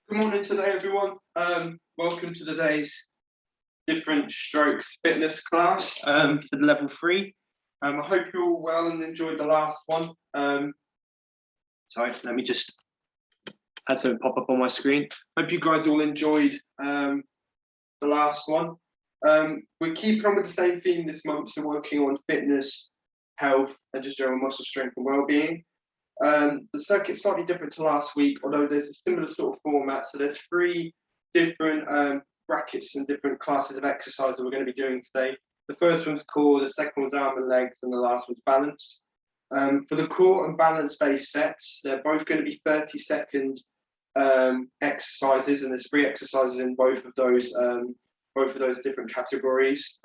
Good morning today, everyone. Welcome to today's different strokes fitness class for the level 3. I hope you're all well and enjoyed the last one. Sorry, let me just have something pop up on my screen. Hope you guys all enjoyed the last one. We're keeping on with the same theme this month, so working on fitness, health, and just general muscle strength and well-being. The circuit's slightly different to last week, although there's a similar sort of format. So there's 3 different brackets and different classes of exercise that we're going to be doing today. The first one's core, the second one's arm and legs, and the last one's balance. For the core and balance-based sets, they're both going to be 30-second exercises, and there's 3 exercises in both of those different categories.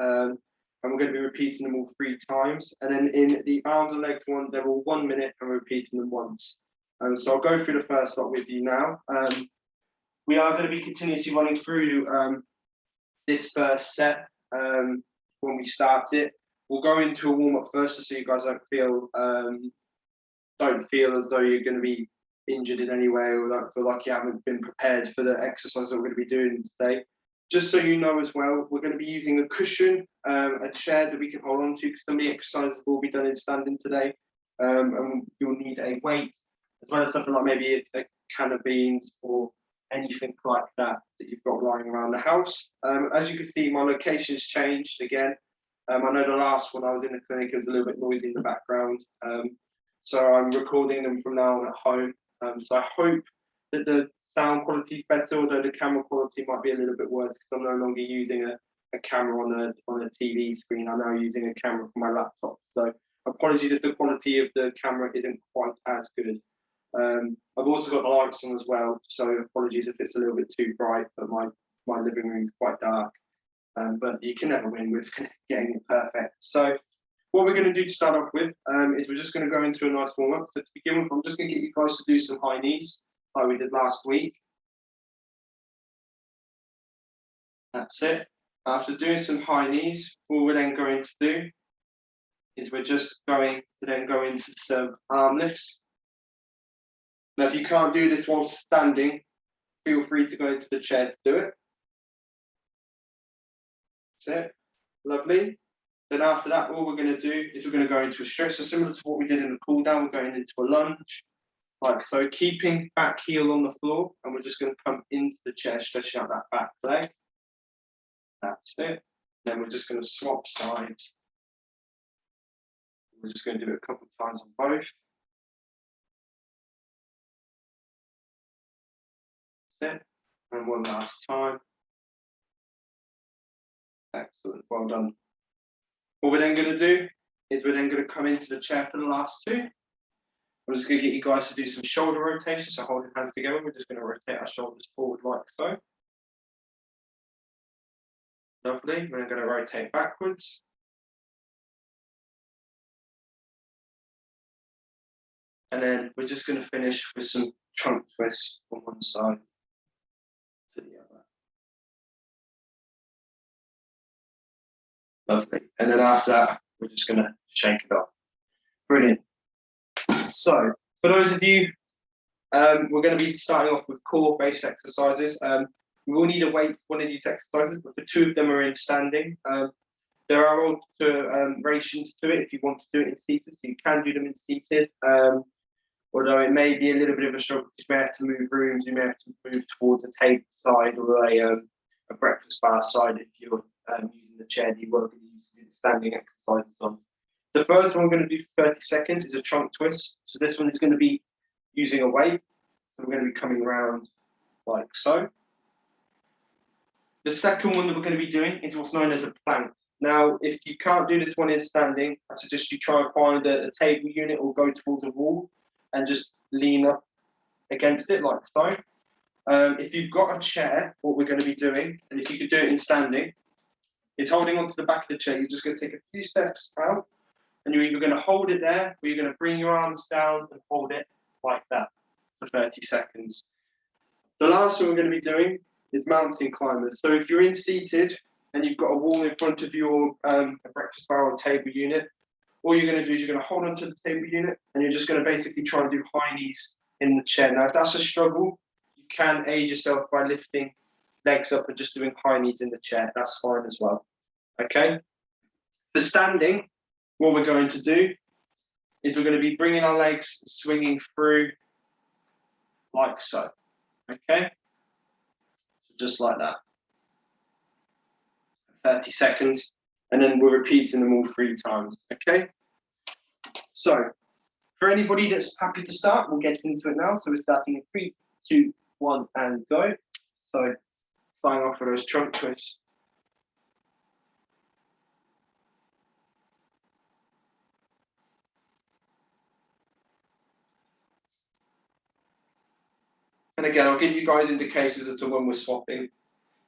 And we're going to be repeating them all 3 times. And then in the arms and legs one, they're all 1 minute and we're repeating them once. So I'll go through the first lot with you now. We are going to be continuously running through this first set when we start it. We'll go into a warm-up first so you guys don't feel as though you're going to be injured in any way or don't feel like you haven't been prepared for the exercise that we're going to be doing today. Just so you know as well, we're going to be using a cushion, a chair that we can hold on to, because some of the exercises will be done in standing today. And you'll need a weight, as well as something like maybe a can of beans or anything like that you've got lying around the house. As you can see, my location's changed again. I know the last one I was in the clinic, it was a little bit noisy in the background. So I'm recording them from now on at home. So I hope that the sound quality is better, although the camera quality might be a little bit worse because I'm no longer using a camera on a TV screen. I'm now using a camera from my laptop. So apologies if the quality of the camera isn't quite as good. I've also got the lights on as well, so apologies if it's a little bit too bright, but my living room is quite dark. But you can never win with getting it perfect. So what we're going to do to start off with is we're just going to go into a nice warm-up. So to begin with, I'm just going to get you guys to do some high knees, like we did last week. That's it. After doing some high knees, what we're then going to do is we're just going to then go into some arm lifts. Now, if you can't do this while standing, feel free to go into the chair to do it. That's it. Lovely. Then after that, all we're going to do is we're going to go into a stretch. So similar to what we did in the cool down, we're going into a lunge. Like so, keeping back heel on the floor, and we're just going to come into the chair, stretching out that back leg. That's it. Then we're just going to swap sides. We're just going to do it a couple of times on both. That's it. And one last time. Excellent. Well done. What we're then going to do is we're then going to come into the chair for the last 2. I'm just going to get you guys to do some shoulder rotation. So holding hands together, we're just going to rotate our shoulders forward like so. Lovely. We're going to rotate backwards. And then we're just going to finish with some trunk twists on one side to the other. Lovely. And then after that, we're just going to shake it off. Brilliant. So, for those of you, we're going to be starting off with core-based exercises. We will need a weight for one of these exercises, but the 2 of them are in standing. There are alterations to it if you want to do it in seated, so you can do them in seated. Although it may be a little bit of a struggle, you may have to move rooms, you may have to move towards a table side or a breakfast bar side if you're using the chair that you won't be used to do the standing exercises on. The first one we're going to do for 30 seconds is a trunk twist. So this one is going to be using a weight. So we're going to be coming around like so. The second one that we're going to be doing is what's known as a plank. Now, if you can't do this one in standing, I suggest you try and find a table unit or go towards a wall and just lean up against it like so. If you've got a chair, what we're going to be doing, and if you could do it in standing, is holding onto the back of the chair. You're just going to take a few steps out, and you're either going to hold it there, or you're going to bring your arms down and hold it like that for 30 seconds. The last one we're going to be doing is mountain climbers. So if you're in seated and you've got a wall in front of your a breakfast bar or table unit, all you're going to do is you're going to hold onto the table unit and you're just going to basically try and do high knees in the chair. Now, if that's a struggle, you can aid yourself by lifting legs up and just doing high knees in the chair. That's fine as well. Okay. For standing, what we're going to do is we're going to be bringing our legs, swinging through like so. Okay. Just like that. 30 seconds. And then we're repeating them all 3 times. Okay. So for anybody that's happy to start, we'll get into it now. So we're starting in 3, 2, 1, and go. So starting off with those trunk twists. And again, I'll give you guys indications as to when we're swapping.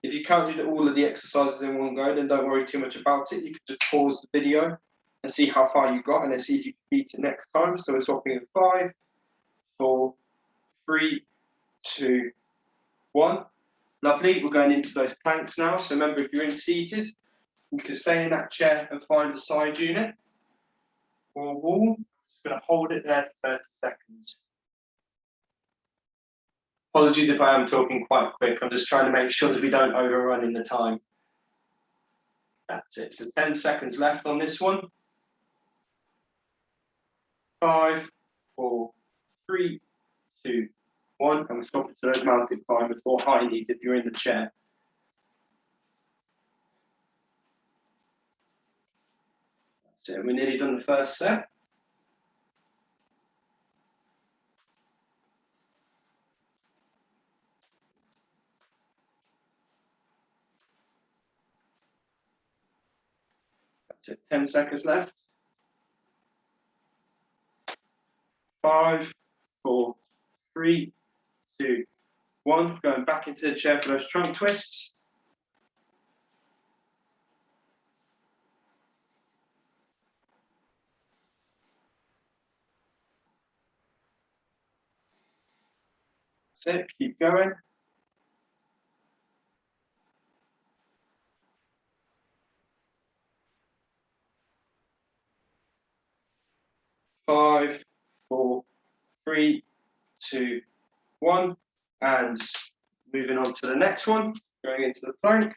If you can't do all of the exercises in one go, then don't worry too much about it. You can just pause the video and see how far you got, and then see if you can beat it next time. So we're swapping in 5, 4, 3, 2, 1. Lovely. We're going into those planks now. So remember, if you're in seated, you can stay in that chair and find the side unit or wall. Just going to hold it there for 30 seconds. Apologies if I am talking quite quick. I'm just trying to make sure that we don't overrun in the time. That's it. So 10 seconds left on this one. 5, 4, 3, 2, 1. And we're stopping to those mounted climbers or high knees if you're in the chair. That's it. We're nearly done the first set. That's it. 10 seconds left. 5, 4, 3, 2, 1. Going back into the chair for those trunk twists. That's it. Keep going. 5, 4, 3, 2, 1. And moving on to the next one. Going into the plank.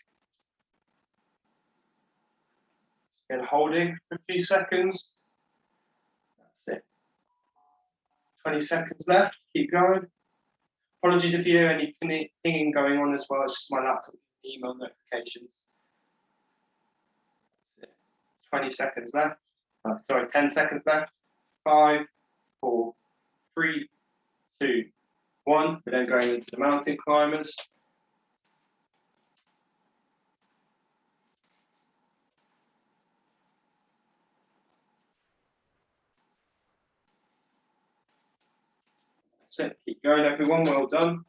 And holding for a few seconds. That's it. 20 seconds left. Keep going. Apologies if you hear any pinging going on as well. It's just my laptop email notifications. That's it. 20 seconds left. Sorry, 10 seconds left. 5, 4, 3, 2, 1. We're then going into the mountain climbers. That's it. Keep going, everyone. Well done.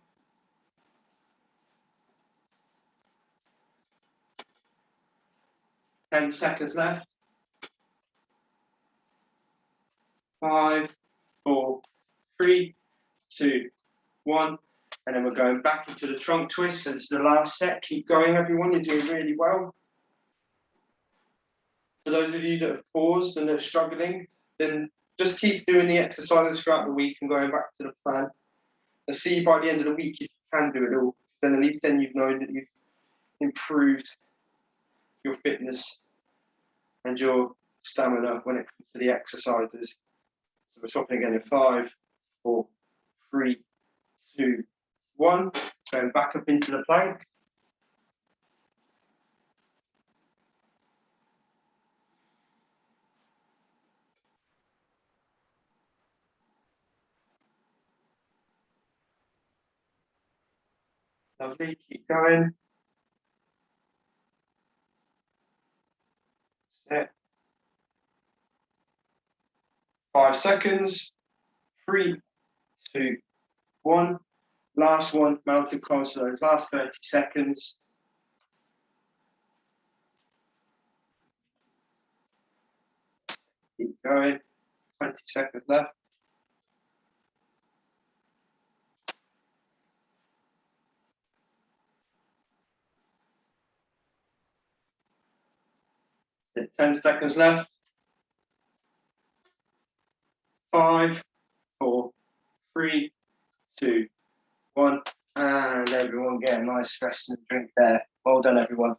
10 seconds left. 5, 4, 3, 2, 1. And then we're going back into the trunk twist. So this is the last set. Keep going, everyone. You're doing really well. For those of you that have paused and are struggling, then just keep doing the exercises throughout the week and going back to the plan. And see by the end of the week if you can do it all. Then at least then you've known that you've improved your fitness and your stamina when it comes to the exercises. So we're swapping again in 5, 4, 3, 2, 1. Going back up into the plank. Lovely, keep going. Set. 5 seconds. 3, 2, 1. Last one, mountain climbs for those last 30 seconds. Keep going. 20 seconds left. That's it, 10 seconds left. 5, 4, 3, 2, 1. And everyone get a nice rest and drink there. Well done, everyone.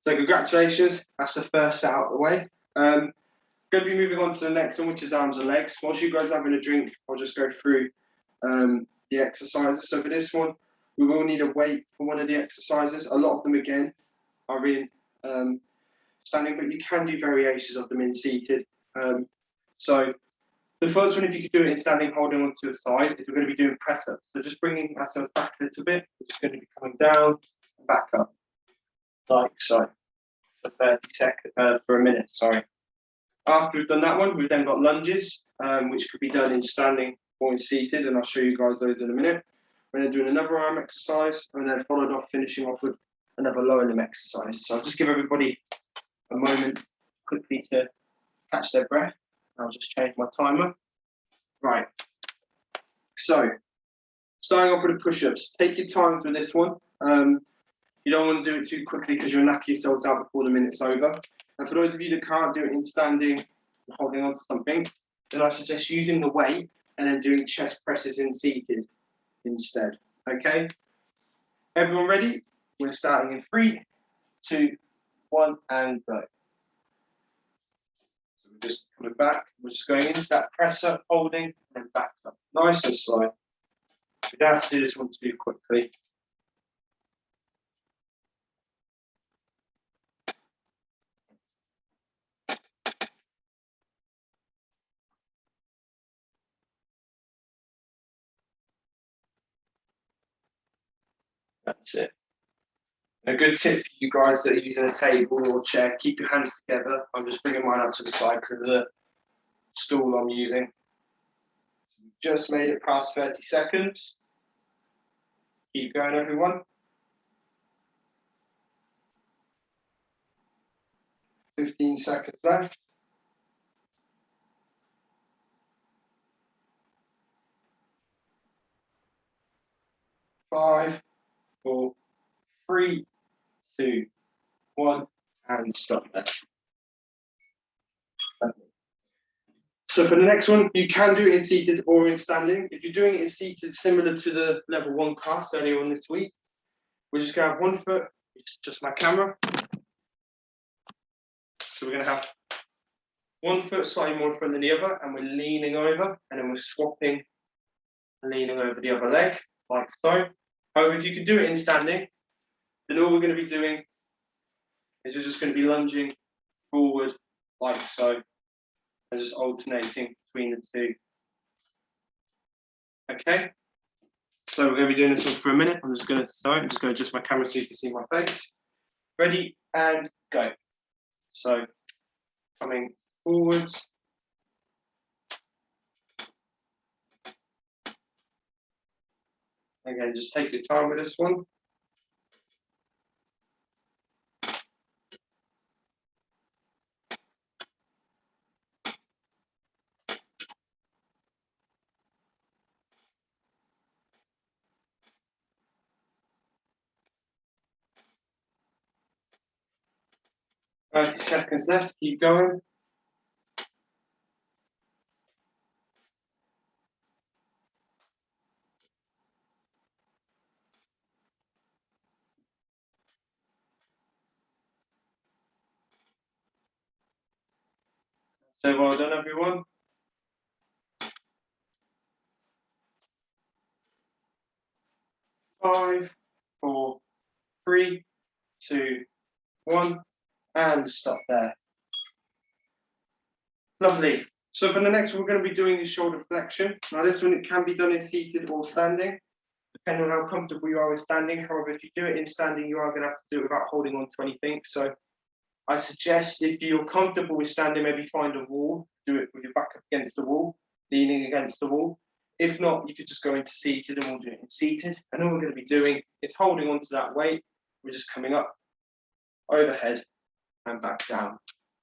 So congratulations, that's the first set out of the way. Going to be moving on to the next one, which is arms and legs. Whilst you guys are having a drink, I'll just go through the exercises. So for this one, we will need a weight for one of the exercises. A lot of them, again, are in standing, but you can do variations of them in seated. So the first one, if you could do it in standing, holding onto the side, is we're going to be doing press ups. So just bringing ourselves back a little bit. We're just going to be coming down and back up, like so, for 30 seconds, for a minute, sorry. After we've done that one, we've then got lunges, which could be done in standing or in seated, and I'll show you guys those in a minute. We're then doing another arm exercise, and then followed off, finishing off with another lower limb exercise. So I'll just give everybody a moment quickly to catch their breath. I'll just change my timer. Right. So, starting off with the push-ups. Take your time for this one. You don't want to do it too quickly because you'll knock yourselves out before the minute's over. And for those of you that can't do it in standing and holding on to something, then I suggest using the weight and then doing chest presses in seated instead. Okay? Everyone ready? We're starting in 3, 2, 1, and go. So we're just coming back. We're just going into that press up, holding, and back up. Nice and slow. We don't have to do this one too quickly. That's it. A good tip for you guys that are using a table or chair, keep your hands together. I'm just bringing mine up to the side because of the stool I'm using. Just made it past 30 seconds. Keep going, everyone. 15 seconds left. 5, 4, 3, 2, 1, and stop there. So for the next one, you can do it in seated or in standing. If you're doing it in seated, similar to the level 1 class earlier on this week, we're just going to have one foot, it's just my camera. So we're going to have one foot slightly more in front than the other, and we're leaning over, and then we're swapping and leaning over the other leg, like so. However, if you can do it in standing, then all we're going to be doing is we're just going to be lunging forward, like so, and just alternating between the two. Okay, so we're going to be doing this one for a minute. I'm just going to adjust my camera so you can see my face. Ready, and go. So, coming forwards. Again, just take your time with this one. Thirty seconds left, keep going. So well done, everyone. 5, 4, 3, 2, 1, and stop there. Lovely. So for the next one, we're going to be doing the shoulder flexion. Now this one, it can be done in seated or standing, depending on how comfortable you are with standing. However, if you do it in standing, you are going to have to do it without holding on to anything. So I suggest if you're comfortable with standing, maybe find a wall, do it with your back up against the wall, leaning against the wall. If not, you could just go into seated and we'll do it in seated. And all we're going to be doing is holding on to that weight. We're just coming up, overhead, and back down.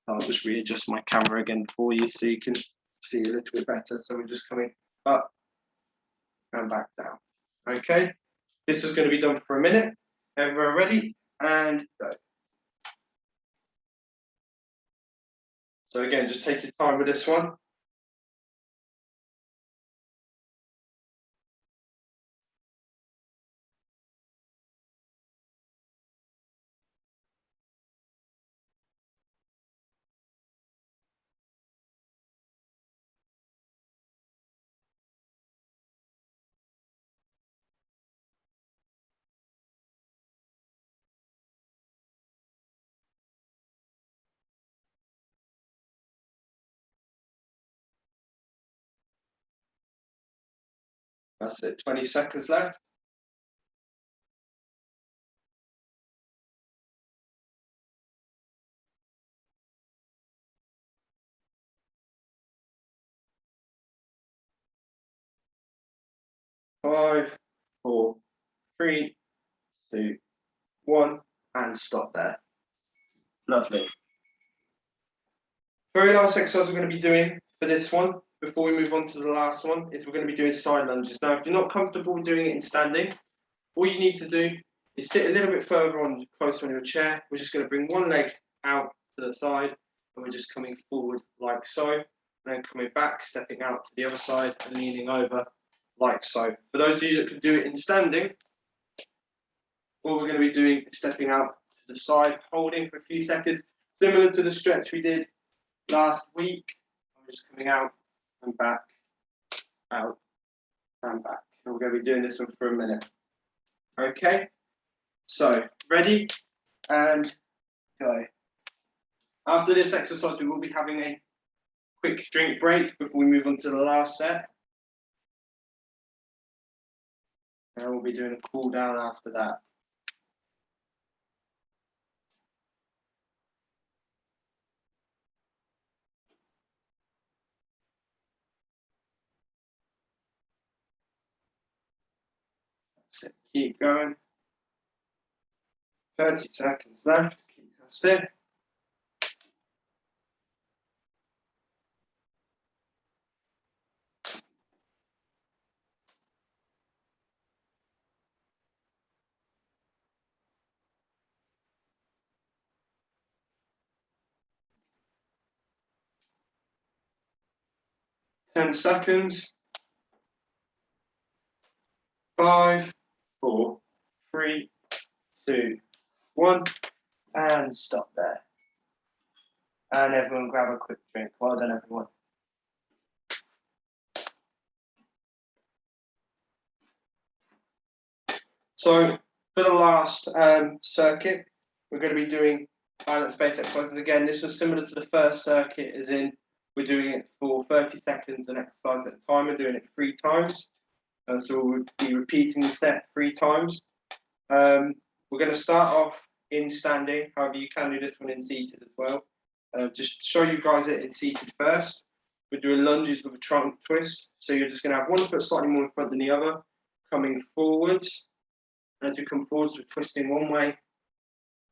I'll just readjust my camera again for you so you can see a little bit better. So we're just coming up and back down. Okay, this is going to be done for a minute. Everyone ready? And go. So again, just take your time with this one. That's it, 20 seconds left. Five, four, three, two, one, and stop there. Lovely. Very last exercise we're going to be doing for this one, before we move on to the last one, is we're going to be doing side lunges. Now, if you're not comfortable with doing it in standing, all you need to do is sit a little bit further on, closer on your chair. We're just going to bring one leg out to the side, and we're just coming forward like so, and then coming back, stepping out to the other side, and leaning over like so. For those of you that can do it in standing, all we're going to be doing is stepping out to the side, holding for a few seconds, similar to the stretch we did last week. I'm just coming out and back, out and back. And we're going to be doing this one for a minute. Okay, so ready and go. After this exercise, we will be having a quick drink break before we move on to the last set. And we'll be doing a cool down after that. So keep going. 30 seconds left. That's it. Ten seconds. 5, 4, 3, 2, 1, and stop there. And everyone grab a quick drink. Well done, everyone. So for the last circuit, we're going to be doing balance space exercises again. This was similar to the first circuit, as in we're doing it for 30 seconds an exercise at a time. We're doing it 3 times. So we'll be repeating the step 3 times. We're going to start off in standing. However, you can do this one in seated as well. Just show you guys it in seated first. We're doing lunges with a trunk twist. So you're just going to have one foot slightly more in front than the other, coming forwards. As we come forwards, we're twisting one way,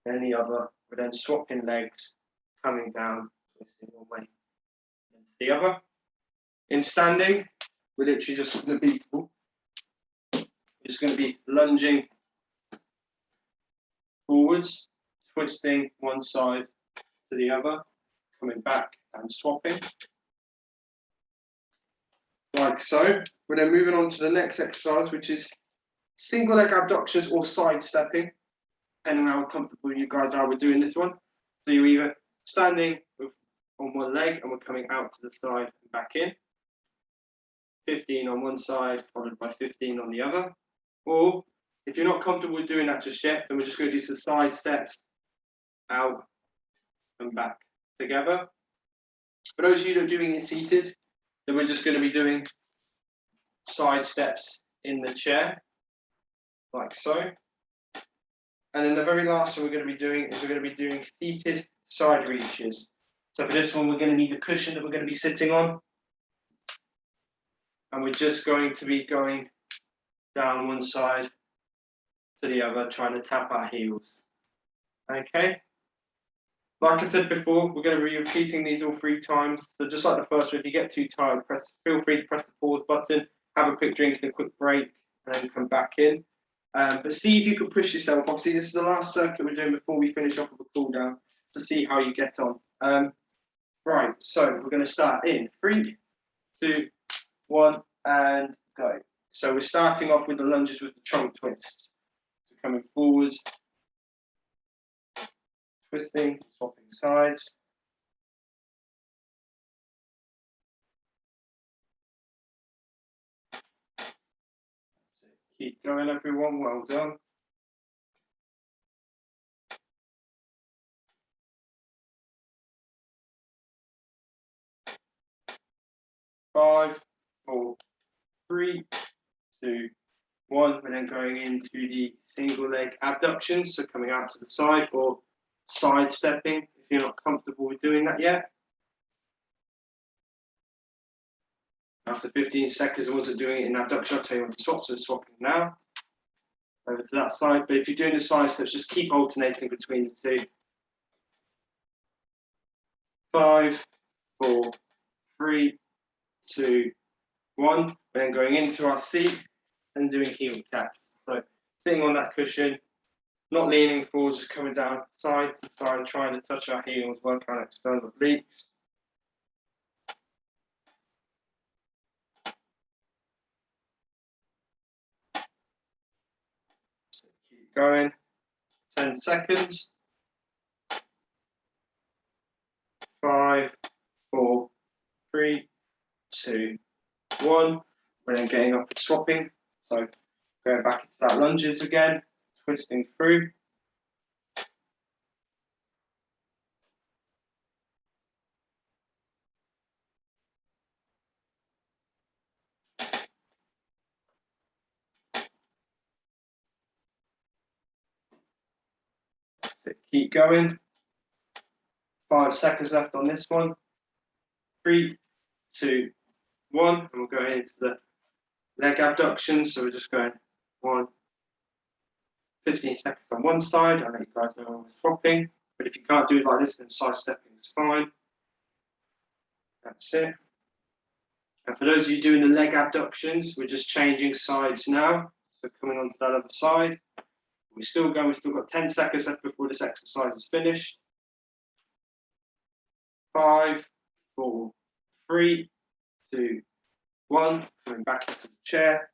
then the other. We're then swapping legs, coming down, twisting one way, then to the other. In standing, we're literally just going to be lunging forwards, twisting one side to the other, coming back and swapping, like so. We're then moving on to the next exercise, which is single leg abductions or side stepping, depending on how comfortable you guys are with doing this one. So you're either standing on one leg and we're coming out to the side and back in, 15 on one side followed by 15 on the other. Or if you're not comfortable with doing that just yet, then we're just going to do some side steps out and back together. For those of you that are doing it seated, then we're just going to be doing side steps in the chair, like so. And then the very last one we're going to be doing is we're going to be doing seated side reaches. So for this one, we're going to need a cushion that we're going to be sitting on. And we're just going to be going down one side to the other, trying to tap our heels. Okay. Like I said before, we're going to be repeating these all 3 times. So just like the first one, if you get too tired, feel free to press the pause button, have a quick drink and a quick break, and then come back in. But see if you can push yourself. Obviously, this is the last circuit we're doing before we finish off with a cool down to see how you get on. Right, so we're going to start in 3, 2, 1, and go. So we're starting off with the lunges with the trunk twists. So coming forwards, twisting, swapping sides. Keep going, everyone. Well done. 5, 4, 3, 2, 1. We're then going into the single leg abductions, so coming out to the side or side stepping if you're not comfortable with doing that yet. After 15 seconds, I wasn't doing it in abduction. I'll tell you when to swap, so swapping now. Over to that side, but if you're doing the side steps, just keep alternating between the two. 5, 4, 3, 2, 1. And then going into our seat and doing heel taps. So sitting on that cushion, not leaning forward, just coming down side to side, trying to touch our heels, work our external obliques. So keep going. 10 seconds. 5, 4, 3, 2, 1. We're then getting up and swapping. So going back into that lunges again, twisting through. So keep going. 5 seconds left on this one. 3, 2, 1. And we're going into the leg abductions. So we're just going 1, 15 seconds on one side. I'll let you guys know when we're swapping. But if you can't do it like this, then side stepping is fine. That's it. And for those of you doing the leg abductions, we're just changing sides now. So coming onto that other side. We're still going, we've still got 10 seconds left before this exercise is finished. 5, 4, 3, 2, 1. Coming back into the chair.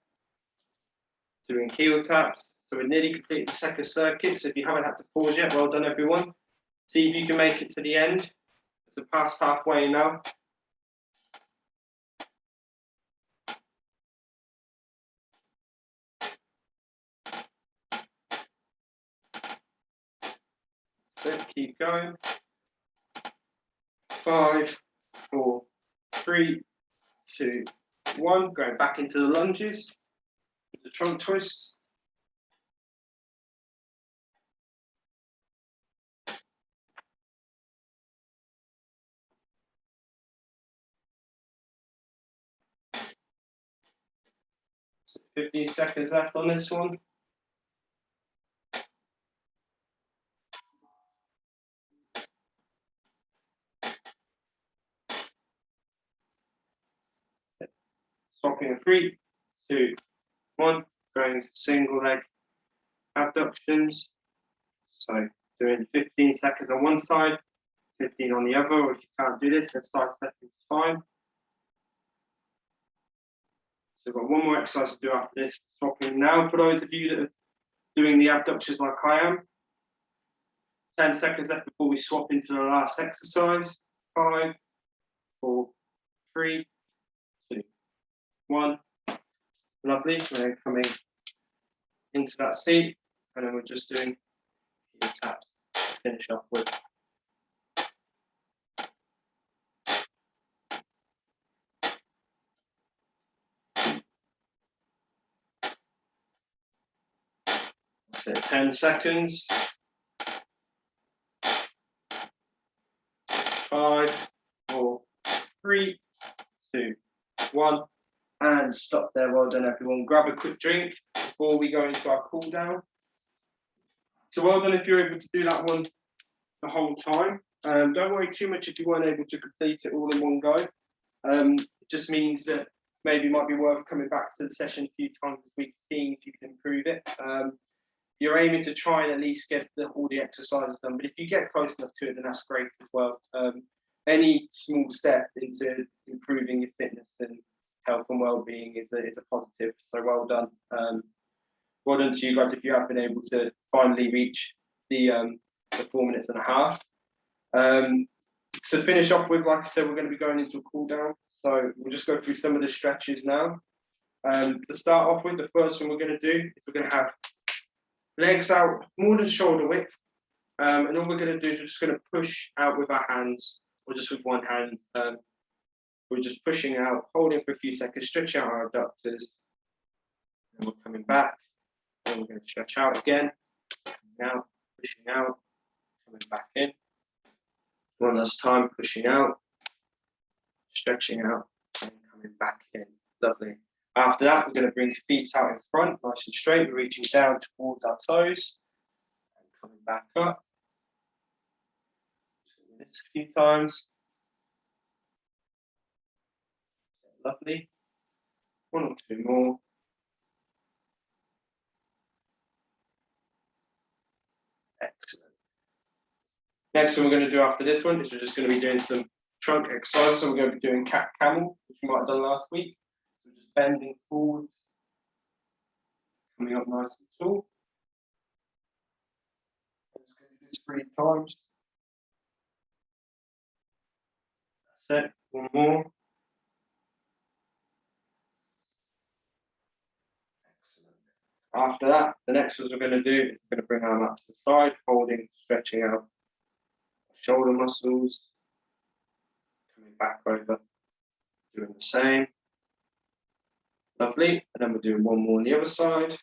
Doing heel taps. So we're nearly completed the second circuit. So if you haven't had to pause yet, well done everyone. See if you can make it to the end. It's past halfway now. So keep going. 5, 4, 3, 2, 1. Going back into the lunges. The trunk twists. So 15 seconds left on this one. Swapping 3, 2, 1. Going single leg abductions. So doing 15 seconds on one side, 15 on the other, or if you can't do this, then side stepping is fine. So we've got one more exercise to do after this, swapping now. For those of you that are doing the abductions like I am, 10 seconds left before we swap into the last exercise. 5, 4, 3, 2, 1. Lovely. We're then coming into that seat, and then we're just doing heel taps to finish off with. That's it, 10 seconds. 5, 4, 3, 2, 1. And stop there. Well done, everyone. Grab a quick drink before we go into our cool down. So well done if you're able to do that one the whole time. Don't worry too much if you weren't able to complete it all in one go. It just means that maybe it might be worth coming back to the session a few times this week, seeing if you can improve it. You're aiming to try and at least get all the exercises done, but if you get close enough to it, then that's great as well. Any small step into improving your fitness and health and well-being is a positive. So well done. Well done to you guys if you have been able to finally reach the 4 minutes and a half. To finish off with, like I said, we're going to be going into a cool down. So we'll just go through some of the stretches now. To start off with, the first one we're going to do is we're going to have legs out more than shoulder width. And all we're going to do is we're just going to push out with our hands, or just with one hand. We're just pushing out, holding for a few seconds, stretching out our abductors. And we're coming back, and we're going to stretch out again. Out, pushing out, coming back in. One last time, pushing out, stretching out, and coming back in. Lovely. After that, we're going to bring the feet out in front, nice and straight. We're reaching down towards our toes, and coming back up. Doing this a few times. Lovely. One or two more. Excellent. Next one we're going to do after this one is we're just going to be doing some trunk exercise. So we're going to be doing cat camel, which we might have done last week. So we're just bending forwards, coming up nice and tall. I'm just going to do this 3 times. That's it. One more. After that, the next ones we're going to do is we're going to bring our mat to the side, holding, stretching out shoulder muscles, coming back over, doing the same. Lovely. And then we're doing one more on the other side.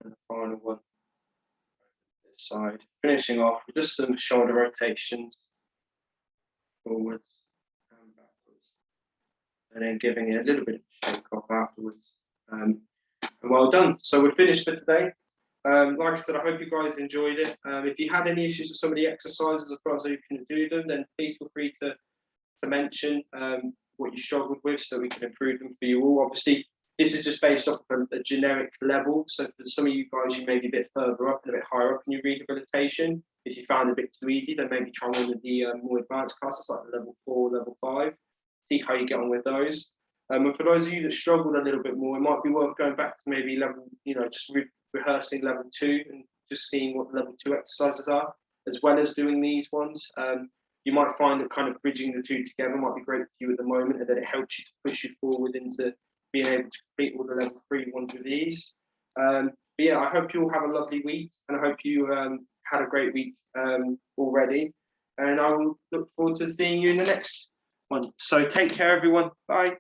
And the final one, this side. Finishing off with just some shoulder rotations, forwards and backwards. And then giving it a little bit of a shake off afterwards. And well done. So we're finished for today. Like I said, I hope you guys enjoyed it. If you had any issues with some of the exercises as far as you can do them, then please feel free to mention what you struggled with so we can improve them for you all. Obviously, this is just based off of a generic level. So for some of you guys, you may be a bit further up and a bit higher up in your rehabilitation. If you found it a bit too easy, then maybe try one of the more advanced classes like the level 4, level 5. See how you get on with those. And for those of you that struggled a little bit more, it might be worth going back to maybe level, just rehearsing level 2 and just seeing what the level 2 exercises are, as well as doing these ones. You might find that kind of bridging the 2 together might be great for you at the moment, and then it helps you to push you forward into being able to complete all the level 3 ones with ease. But yeah, I hope you all have a lovely week, and I hope you had a great week already. And I will look forward to seeing you in the next one. So take care, everyone. Bye.